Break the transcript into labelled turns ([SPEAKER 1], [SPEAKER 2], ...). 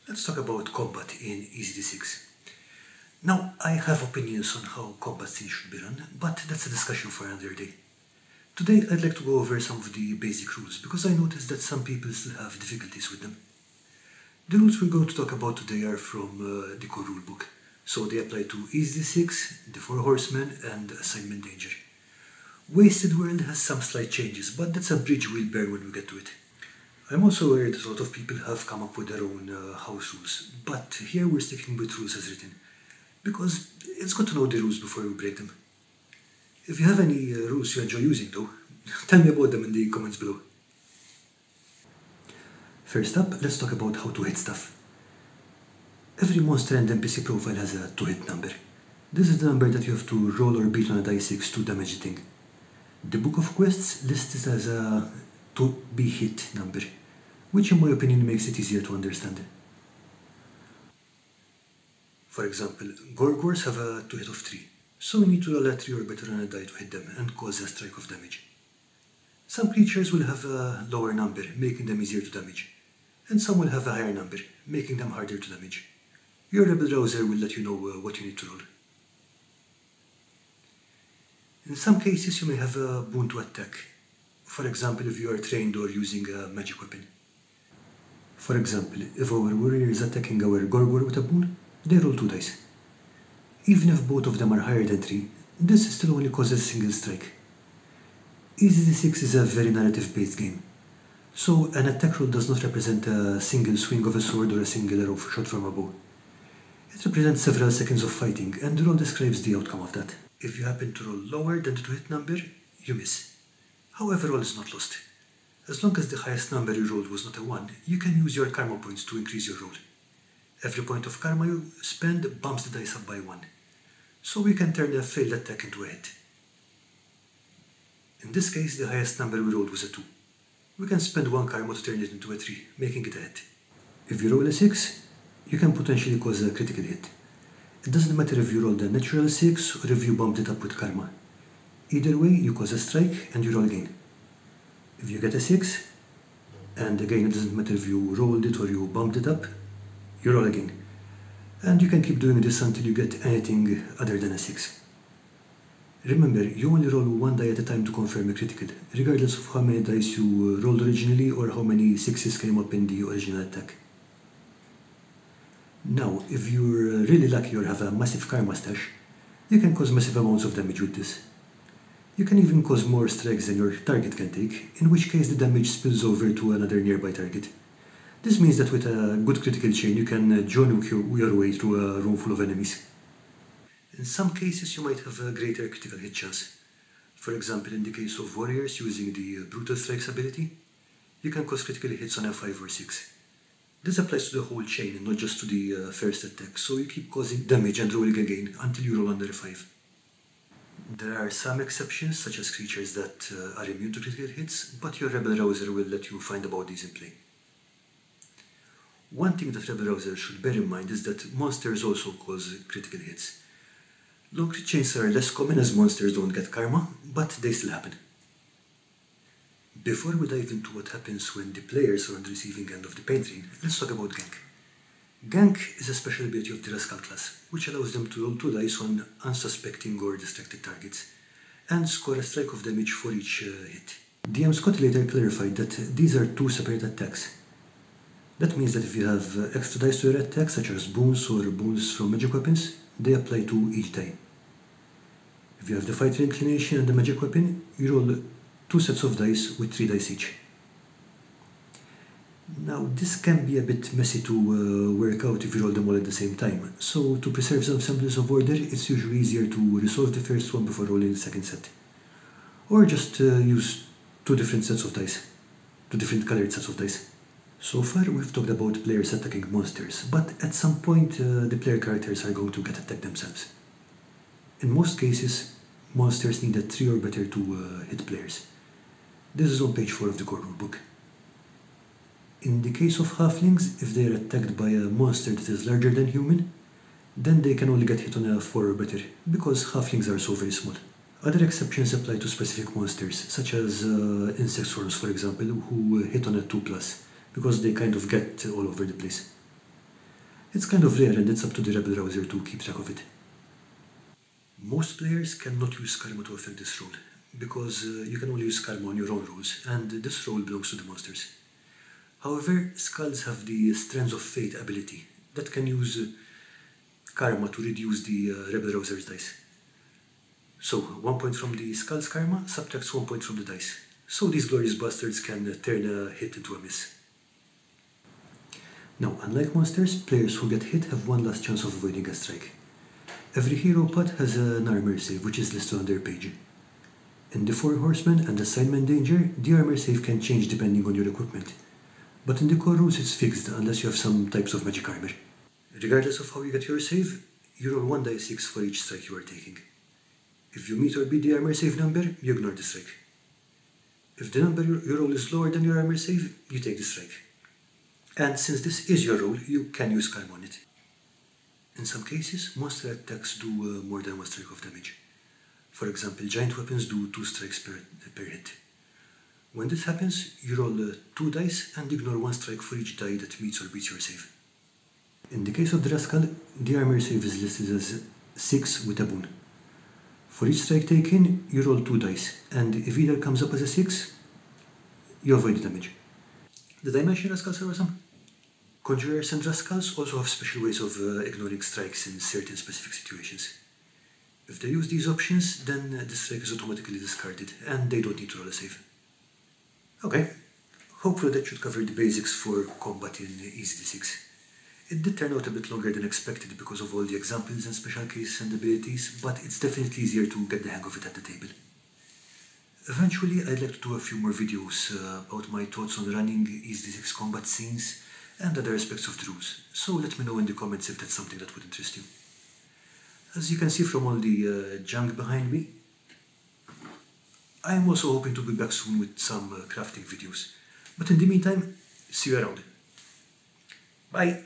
[SPEAKER 1] Let's talk about combat in EZD6. Now, I have opinions on how combat scenes should be run, but that's a discussion for another day. Today, I'd like to go over some of the basic rules, because I noticed that some people still have difficulties with them. The rules we're going to talk about today are from the Core Rulebook, so they apply to EZD6, the Four Horsemen, and Assignment Danger. Wasted World has some slight changes, but that's a bridge we'll bear when we get to it. I'm also aware that a lot of people have come up with their own house rules, but here we're sticking with rules as written, because it's good to know the rules before we break them. If you have any rules you enjoy using though, tell me about them in the comments below. First up, let's talk about how to hit stuff. Every monster and NPC profile has a to-hit number. This is the number that you have to roll or beat on a die 6 to damage the thing. The Book of Quests lists it as a to-be-hit number, which in my opinion makes it easier to understand. For example, Gorgors have a to-hit of 3, so you need to roll a 3 or better on a die to hit them and cause a strike of damage. Some creatures will have a lower number, making them easier to damage, and some will have a higher number, making them harder to damage. Your rebel browser will let you know what you need to roll. In some cases you may have a boon to attack, for example if you are trained or using a magic weapon. For example, if our warrior is attacking our Gorgor with a boon, they roll 2 dice. Even if both of them are higher than 3, this still only causes a single strike. EZD6 is a very narrative-based game, so an attack roll does not represent a single swing of a sword or a single arrow shot from a bow. It represents several seconds of fighting, and the roll describes the outcome of that. If you happen to roll lower than the to-hit number, you miss. However, all is not lost. As long as the highest number you rolled was not a 1, you can use your karma points to increase your roll. Every point of karma you spend bumps the dice up by 1, so we can turn a failed attack into a hit. In this case, the highest number we rolled was a 2. We can spend 1 karma to turn it into a 3, making it a hit. If you roll a 6, you can potentially cause a critical hit. It doesn't matter if you rolled a natural 6 or if you bumped it up with karma. Either way, you cause a strike and you roll again. If you get a 6, and again it doesn't matter if you rolled it or you bumped it up, you roll again. And you can keep doing this until you get anything other than a 6. Remember, you only roll 1 die at a time to confirm a critical, regardless of how many dice you rolled originally or how many 6s came up in the original attack. Now, if you're really lucky or have a massive karma stash, you can cause massive amounts of damage with this. You can even cause more strikes than your target can take, in which case the damage spills over to another nearby target. This means that with a good critical chain you can John Wick your way through a room full of enemies. In some cases you might have a greater critical hit chance. For example, in the case of warriors using the Brutal Strikes ability, you can cause critical hits on a 5 or 6. This applies to the whole chain and not just to the first attack, so you keep causing damage and rolling again until you roll under a 5. There are some exceptions, such as creatures that are immune to critical hits, but your rebel browser will let you find about these in play. One thing that rebel browsers should bear in mind is that monsters also cause critical hits. Long crit chains are less common as monsters don't get karma, but they still happen. Before we dive into what happens when the players are on the receiving end of the pain train, let's talk about Gank. Gank is a special ability of the Rascal class, which allows them to roll 2 dice on unsuspecting or distracted targets, and score a strike of damage for each hit. DM Scott later clarified that these are 2 separate attacks. That means that if you have extra dice to your attack, such as Boons or Boons from magic weapons, they apply to each die. If you have the fighter inclination and the magic weapon, you roll 2 sets of dice with 3 dice each. Now, this can be a bit messy to work out if you roll them all at the same time, so to preserve some semblance of order, it's usually easier to resolve the first one before rolling the second set. Or just use 2 different sets of dice, 2 different colored sets of dice. So far we've talked about players attacking monsters, but at some point the player characters are going to get attacked themselves. In most cases, monsters need a 3 or better to hit players. This is on page 4 of the Core Rulebook. In the case of halflings, if they are attacked by a monster that is larger than human, then they can only get hit on a 4 or better, because halflings are so very small. Other exceptions apply to specific monsters, such as insect swarms for example, who hit on a 2+, because they kind of get all over the place. It's kind of rare and it's up to the rebel rouser to keep track of it. Most players cannot use karma to affect this rule, because you can only use karma on your own rules, and this rule belongs to the monsters. However, skulls have the Strands of Fate ability that can use karma to reduce the rebel rouser's dice. So, 1 point from the skull's karma subtracts 1 point from the dice. So these glorious bastards can turn a hit into a miss. Now, unlike monsters, players who get hit have one last chance of avoiding a strike. Every hero pod has an armor save, which is listed on their page. In the Four Horsemen and Assignment Danger, the armor save can change depending on your equipment. But in the core rules it's fixed unless you have some types of magic armor. Regardless of how you get your save, you roll 1d6 for each strike you are taking. If you meet or beat the armor save number, you ignore the strike. If the number you roll is lower than your armor save, you take the strike. And since this is your roll, you can use karma on it. In some cases, monster attacks do more than 1 strike of damage. For example, giant weapons do 2 strikes per hit. When this happens, you roll 2 dice and ignore 1 strike for each die that meets or beats your save. In the case of the Rascal, the armor save is listed as 6 with a boon. For each strike taken, you roll 2 dice, and if either comes up as a 6, you avoid the damage. Did I mention Rascals are awesome? Conjurers and Rascals also have special ways of ignoring strikes in certain specific situations. If they use these options, then the strike is automatically discarded, and they don't need to roll a save. Okay, hopefully that should cover the basics for combat in EZD6. It did turn out a bit longer than expected because of all the examples and special cases and abilities, but it's definitely easier to get the hang of it at the table. Eventually, I'd like to do a few more videos about my thoughts on running EZD6 combat scenes and other aspects of the rules, so let me know in the comments if that's something that would interest you. As you can see from all the junk behind me, I'm also hoping to be back soon with some crafting videos. But in the meantime, see you around. Bye!